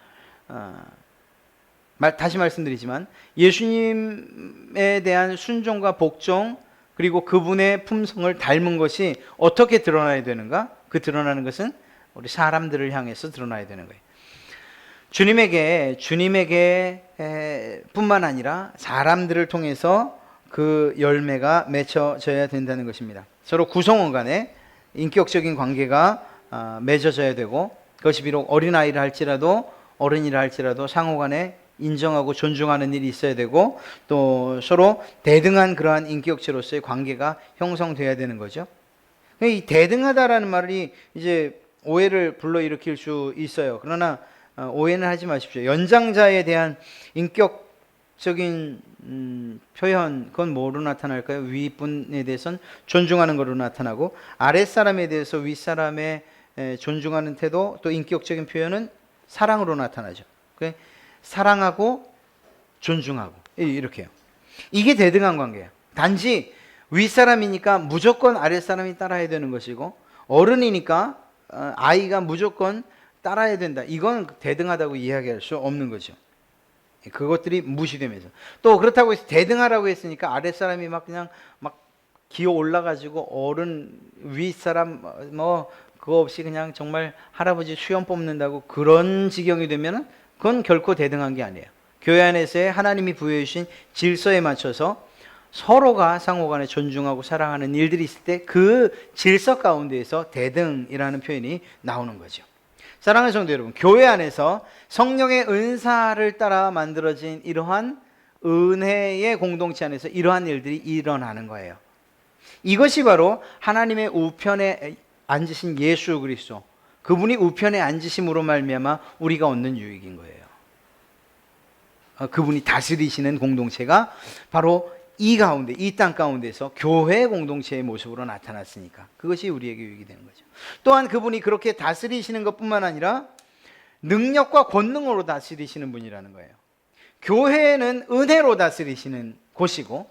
S1: 다시 말씀드리지만 예수님에 대한 순종과 복종 그리고 그분의 품성을 닮은 것이 어떻게 드러나야 되는가? 그 드러나는 것은 우리 사람들을 향해서 드러나야 되는 거예요. 주님에게 뿐만 아니라 사람들을 통해서 그 열매가 맺혀져야 된다는 것입니다. 서로 구성원 간에 인격적인 관계가 맺어져야 되고 그것이 비록 어린아이라 할지라도 어른이라 할지라도 상호 간에 인정하고 존중하는 일이 있어야 되고 또 서로 대등한 그러한 인격체로서의 관계가 형성돼야 되는 거죠. 이 대등하다라는 말이 이제 오해를 불러일으킬 수 있어요. 그러나 오해는 하지 마십시오. 연장자에 대한 인격적인 표현, 그건 뭐로 나타날까요? 윗분에 대해서는 존중하는 것으로 나타나고 아랫사람에 대해서 윗사람의 존중하는 태도 또 인격적인 표현은 사랑으로 나타나죠. 사랑하고 존중하고 이렇게요. 이게 대등한 관계예요. 단지 윗사람이니까 무조건 아랫사람이 따라야 되는 것이고 어른이니까 아이가 무조건 따라야 된다. 이건 대등하다고 이야기할 수 없는 거죠. 그것들이 무시되면서 또 그렇다고 해서 대등하라고 했으니까 아랫사람이 그냥 기어 올라가지고 어른 윗사람 그거 없이 그냥 정말 할아버지 수염 뽑는다고 그런 지경이 되면은 그건 결코 대등한 게 아니에요. 교회 안에서의 하나님이 부여해 주신 질서에 맞춰서 서로가 상호간에 존중하고 사랑하는 일들이 있을 때 그 질서 가운데에서 대등이라는 표현이 나오는 거죠. 사랑하는 성도 여러분, 교회 안에서 성령의 은사를 따라 만들어진 이러한 은혜의 공동체 안에서 이러한 일들이 일어나는 거예요. 이것이 바로 하나님의 우편에 앉으신 예수 그리스도, 그분이 우편에 앉으심으로 말미암아 우리가 얻는 유익인 거예요. 그분이 다스리시는 공동체가 바로 이 가운데, 이 땅 가운데서 교회 공동체의 모습으로 나타났으니까 그것이 우리에게 유익이 되는 거죠. 또한 그분이 그렇게 다스리시는 것뿐만 아니라 능력과 권능으로 다스리시는 분이라는 거예요. 교회는 은혜로 다스리시는 곳이고,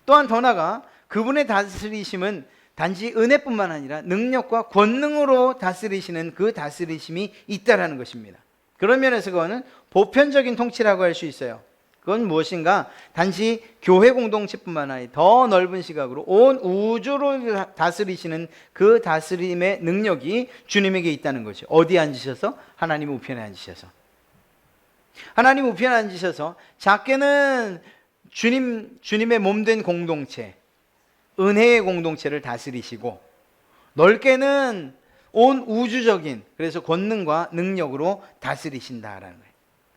S1: 또한 더 나아가 그분의 다스리심은 단지 은혜뿐만 아니라 능력과 권능으로 다스리시는 그 다스리심이 있다라는 것입니다. 그런 면에서 그거는 보편적인 통치라고 할 수 있어요. 그건 무엇인가? 단지 교회 공동체뿐만 아니라 더 넓은 시각으로 온 우주를 다스리시는 그 다스림의 능력이 주님에게 있다는 거죠. 어디에 앉으셔서? 하나님 우편에 앉으셔서. 하나님 우편에 앉으셔서 작게는 주님의 몸된 공동체, 은혜의 공동체를 다스리시고, 넓게는 온 우주적인, 그래서 권능과 능력으로 다스리신다라는 거예요.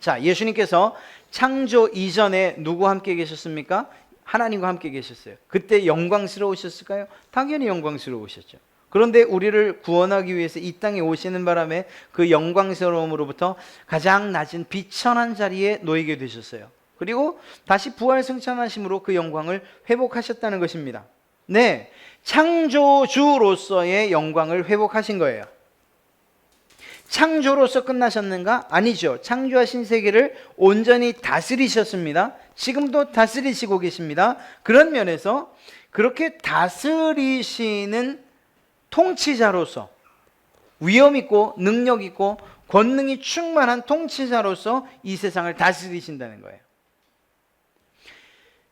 S1: 자, 예수님께서 창조 이전에 누구와 함께 계셨습니까? 하나님과 함께 계셨어요. 그때 영광스러우셨을까요? 당연히 영광스러우셨죠. 그런데 우리를 구원하기 위해서 이 땅에 오시는 바람에 그 영광스러움으로부터 가장 낮은 비천한 자리에 놓이게 되셨어요. 그리고 다시 부활 승천하심으로 그 영광을 회복하셨다는 것입니다. 네, 창조주로서의 영광을 회복하신 거예요. 창조로서 끝나셨는가? 아니죠. 창조하신 세계를 온전히 다스리셨습니다. 지금도 다스리시고 계십니다. 그런 면에서 그렇게 다스리시는 통치자로서, 위엄 있고 능력 있고 권능이 충만한 통치자로서 이 세상을 다스리신다는 거예요.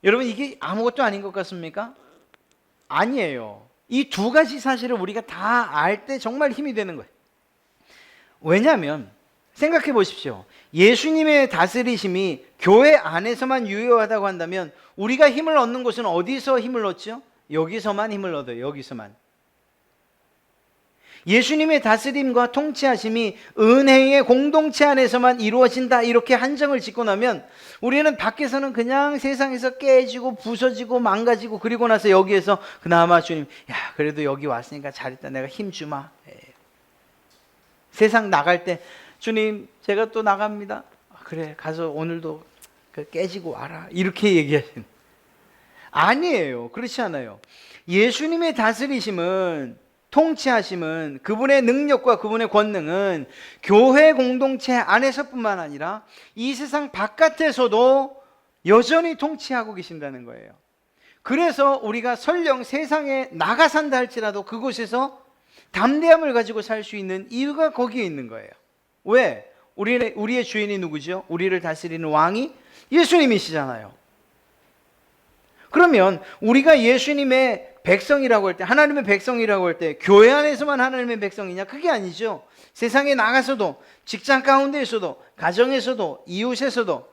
S1: 여러분, 이게 아무것도 아닌 것 같습니까? 아니에요. 이 두 가지 사실을 우리가 다 알 때 정말 힘이 되는 거예요. 왜냐하면 생각해 보십시오. 예수님의 다스리심이 교회 안에서만 유효하다고 한다면 우리가 힘을 얻는 곳은 어디서 힘을 얻죠? 여기서만 힘을 얻어요. 여기서만. 예수님의 다스림과 통치하심이 은혜의 공동체 안에서만 이루어진다, 이렇게 한정을 짓고 나면 우리는 밖에서는 그냥 세상에서 깨지고 부서지고 망가지고, 그리고 나서 여기에서 그나마 주님, 야, 그래도 여기 왔으니까 잘했다, 내가 힘 주마. 세상 나갈 때 주님, 제가 또 나갑니다. 그래, 가서 오늘도 깨지고 와라, 이렇게 얘기하시는. 아니에요. 그렇지 않아요. 예수님의 다스리심은, 통치하심은, 그분의 능력과 그분의 권능은 교회 공동체 안에서뿐만 아니라 이 세상 바깥에서도 여전히 통치하고 계신다는 거예요. 그래서 우리가 설령 세상에 나가 산다 할지라도 그곳에서 담대함을 가지고 살 수 있는 이유가 거기에 있는 거예요. 왜? 우리의 주인이 누구죠? 우리를 다스리는 왕이 예수님이시잖아요. 그러면 우리가 예수님의 백성이라고 할 때, 하나님의 백성이라고 할 때 교회 안에서만 하나님의 백성이냐? 그게 아니죠. 세상에 나가서도, 직장 가운데에서도, 가정에서도, 이웃에서도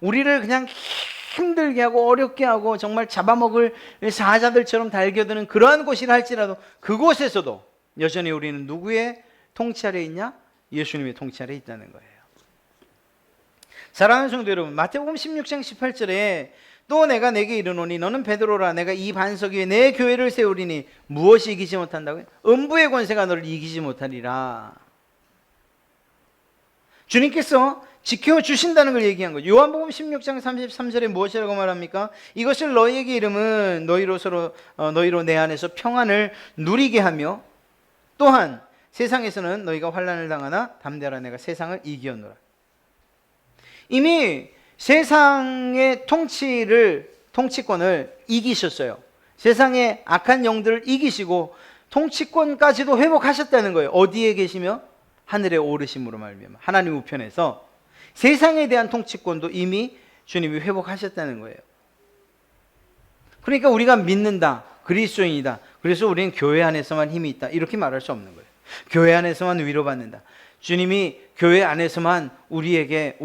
S1: 우리를 그냥 힘들게 하고 어렵게 하고 정말 잡아먹을 사자들처럼 달겨드는 그러한 곳이라 할지라도 그곳에서도 여전히 우리는 누구의 통치 아래 있냐? 예수님의 통치 아래 있다는 거예요. 사랑하는 성도 여러분, 마태복음 16장 18절에 또 내가 내게 이르노니 너는 베드로라, 내가 이 반석 위에 내 교회를 세우리니 무엇이 이기지 못한다고요? 음부의 권세가 너를 이기지 못하리라. 주님께서 지켜주신다는 걸 얘기한 거죠. 요한복음 16장 33절에 무엇이라고 말합니까? 이것을 너희에게 이름은 너희로 내 안에서 평안을 누리게 하며, 또한 세상에서는 너희가 환난을 당하나 담대하라, 내가 세상을 이기었노라. 이미 세상의 통치권을 이기셨어요. 세상의 악한 영들을 이기시고 통치권까지도 회복하셨다는 거예요. 어디에 계시며? 하늘에 오르심으로 말미암아 하나님 우편에서 세상에 대한 통치권도 이미 주님이 회복하셨다는 거예요. 그러니까 우리가 믿는다, 그리스도인이다, 그래서 우리는 교회 안에서만 힘이 있다, 이렇게 말할 수 없는 거예요. 교회 안에서만 위로받는다, 주님이 교회 안에서만 우리를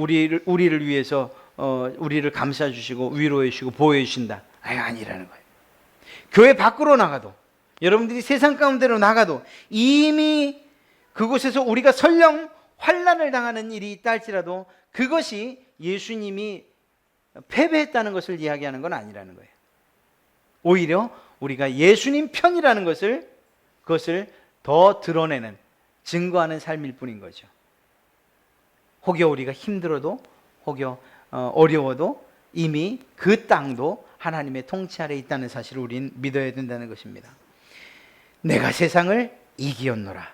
S1: 위해서 우리를 감싸 주시고 위로해 주시고 보호해 주신다. 아니라는 거예요. 교회 밖으로 나가도, 여러분들이 세상 가운데로 나가도 이미 그곳에서 우리가 설령 환난을 당하는 일이 있다 할지라도 그것이 예수님이 패배했다는 것을 이야기하는 건 아니라는 거예요. 오히려 우리가 예수님 편이라는 그것을 더 드러내는, 증거하는 삶일 뿐인 거죠. 혹여 우리가 힘들어도, 혹여 어려워도 이미 그 땅도 하나님의 통치 아래에 있다는 사실을 우린 믿어야 된다는 것입니다. 내가 세상을 이기었노라.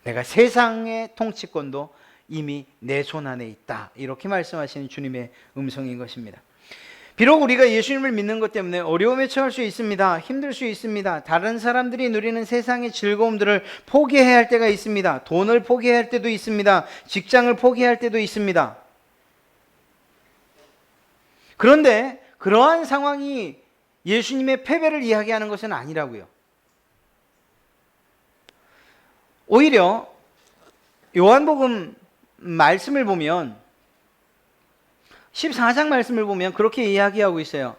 S1: 내가 세상의 통치권도 이미 내 손 안에 있다. 이렇게 말씀하시는 주님의 음성인 것입니다. 비록 우리가 예수님을 믿는 것 때문에 어려움에 처할 수 있습니다. 힘들 수 있습니다. 다른 사람들이 누리는 세상의 즐거움들을 포기해야 할 때가 있습니다. 돈을 포기해야 할 때도 있습니다. 직장을 포기해야 할 때도 있습니다. 그런데 그러한 상황이 예수님의 패배를 이야기하는 것은 아니라고요. 오히려 요한복음 말씀을 보면, 14장 말씀을 보면 그렇게 이야기하고 있어요.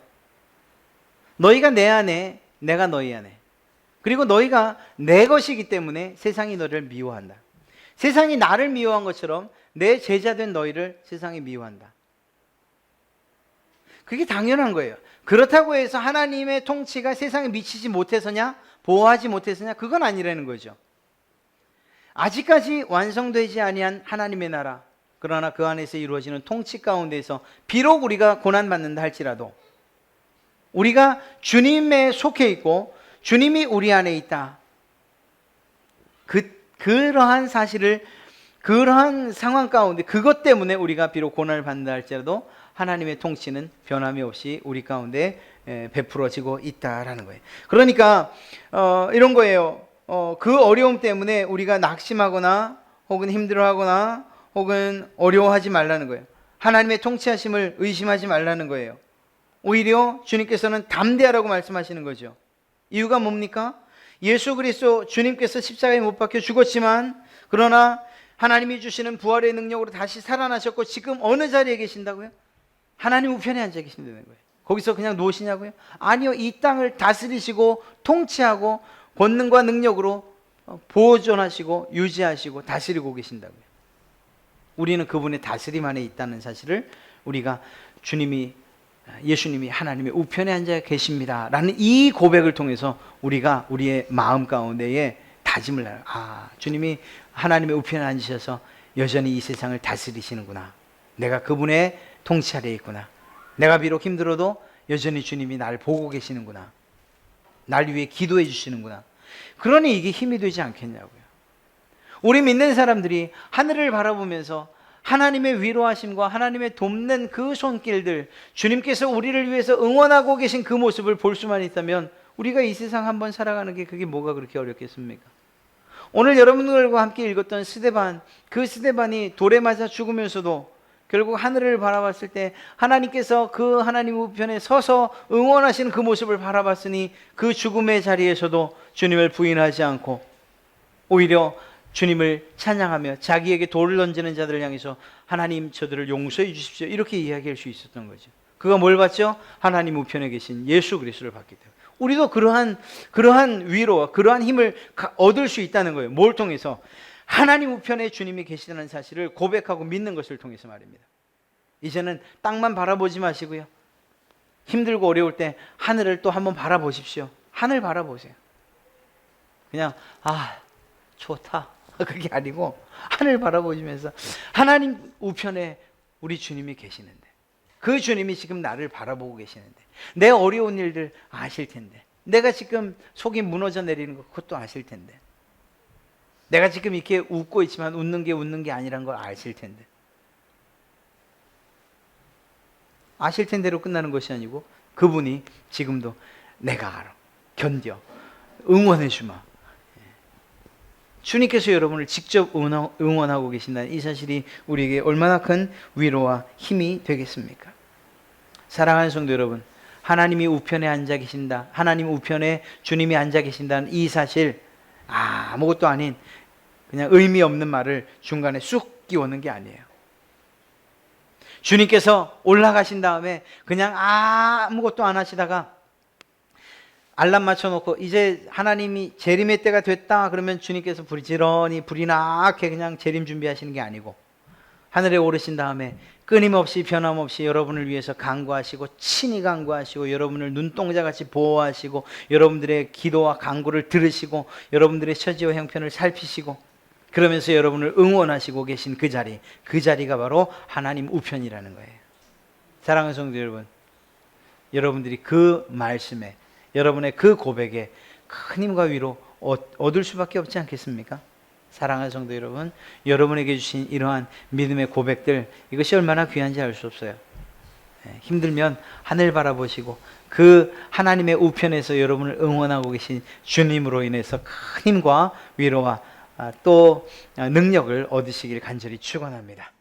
S1: 너희가 내 안에, 내가 너희 안에. 그리고 너희가 내 것이기 때문에 세상이 너를 미워한다. 세상이 나를 미워한 것처럼 내 제자된 너희를 세상이 미워한다. 그게 당연한 거예요. 그렇다고 해서 하나님의 통치가 세상에 미치지 못해서냐? 보호하지 못해서냐? 그건 아니라는 거죠. 아직까지 완성되지 아니한 하나님의 나라, 그러나 그 안에서 이루어지는 통치 가운데서 비록 우리가 고난받는다 할지라도 우리가 주님에 속해 있고 주님이 우리 안에 있다. 그러한 사실을, 그러한 상황 가운데 그것 때문에 우리가 비록 고난을 받는다 할지라도 하나님의 통치는 변함이 없이 우리 가운데 베풀어지고 있다라는 거예요. 그러니까 이런 거예요. 그 어려움 때문에 우리가 낙심하거나 혹은 힘들어하거나 혹은 어려워하지 말라는 거예요. 하나님의 통치하심을 의심하지 말라는 거예요. 오히려 주님께서는 담대하라고 말씀하시는 거죠. 이유가 뭡니까? 예수 그리스도 주님께서 십자가에 못 박혀 죽었지만, 그러나 하나님이 주시는 부활의 능력으로 다시 살아나셨고 지금 어느 자리에 계신다고요? 하나님 우편에 앉아 계신다는 거예요. 거기서 그냥 누우시냐고요? 아니요. 이 땅을 다스리시고 통치하고 권능과 능력으로 보존하시고 유지하시고 다스리고 계신다고요. 우리는 그분의 다스림 안에 있다는 사실을 우리가 예수님이 하나님의 우편에 앉아 계십니다 라는 이 고백을 통해서 우리가 우리의 마음 가운데에 다짐을 해요. 주님이 하나님의 우편에 앉으셔서 여전히 이 세상을 다스리시는구나. 내가 그분의 통치 아래에 있구나. 내가 비록 힘들어도 여전히 주님이 나를 보고 계시는구나. 날 위해 기도해 주시는구나. 그러니 이게 힘이 되지 않겠냐고요. 우리 믿는 사람들이 하늘을 바라보면서 하나님의 위로하심과 하나님의 돕는 그 손길들, 주님께서 우리를 위해서 응원하고 계신 그 모습을 볼 수만 있다면 우리가 이 세상 한번 살아가는 게 그게 뭐가 그렇게 어렵겠습니까? 오늘 여러분들과 함께 읽었던 스데반, 그 스데반이 돌에 맞아 죽으면서도 결국 하늘을 바라봤을 때 하나님께서 그 하나님 우편에 서서 응원하시는 그 모습을 바라봤으니 그 죽음의 자리에서도 주님을 부인하지 않고 오히려 주님을 찬양하며 자기에게 돌을 던지는 자들을 향해서 하나님 저들을 용서해 주십시오 이렇게 이야기할 수 있었던 거죠. 그가 뭘 받죠? 하나님 우편에 계신 예수 그리스도를 받기 때문에 우리도 그러한 위로와 그러한 힘을 얻을 수 있다는 거예요. 뭘 통해서? 하나님 우편에 주님이 계시다는 사실을 고백하고 믿는 것을 통해서 말입니다. 이제는 땅만 바라보지 마시고요, 힘들고 어려울 때 하늘을 또 한번 바라보십시오. 하늘 바라보세요. 그냥 좋다 그게 아니고 하늘 바라보시면서 하나님 우편에 우리 주님이 계시는데, 그 주님이 지금 나를 바라보고 계시는데, 내 어려운 일들 아실 텐데, 내가 지금 속이 무너져 내리는 것 그것도 아실 텐데, 내가 지금 이렇게 웃고 있지만 웃는 게 아니란 걸 아실 텐데, 아실 텐데로 끝나는 것이 아니고 그분이 지금도 내가 알아, 견뎌, 응원해 주마. 주님께서 여러분을 직접 응원하고 계신다는 이 사실이 우리에게 얼마나 큰 위로와 힘이 되겠습니까? 사랑하는 성도 여러분, 하나님이 우편에 앉아 계신다, 하나님 우편에 주님이 앉아 계신다는 이 사실, 아무것도 아닌 그냥 의미 없는 말을 중간에 쑥 끼우는 게 아니에요. 주님께서 올라가신 다음에 그냥 아무것도 안 하시다가 알람 맞춰놓고 이제 하나님이 재림의 때가 됐다 그러면 주님께서 부지런히 불이 나게 그냥 재림 준비하시는 게 아니고 하늘에 오르신 다음에 끊임없이 변함없이 여러분을 위해서 간구하시고 친히 간구하시고 여러분을 눈동자같이 보호하시고 여러분들의 기도와 간구를 들으시고 여러분들의 처지와 형편을 살피시고 그러면서 여러분을 응원하시고 계신 그 자리가 바로 하나님 우편이라는 거예요. 사랑하는 성도 여러분, 여러분들이 그 말씀에 여러분의 그 고백에 큰 힘과 위로 얻을 수밖에 없지 않겠습니까? 사랑하는 성도 여러분, 여러분에게 주신 이러한 믿음의 고백들, 이것이 얼마나 귀한지 알 수 없어요. 힘들면 하늘 바라보시고 그 하나님의 우편에서 여러분을 응원하고 계신 주님으로 인해서 큰 힘과 위로와 또 능력을 얻으시길 간절히 축원합니다.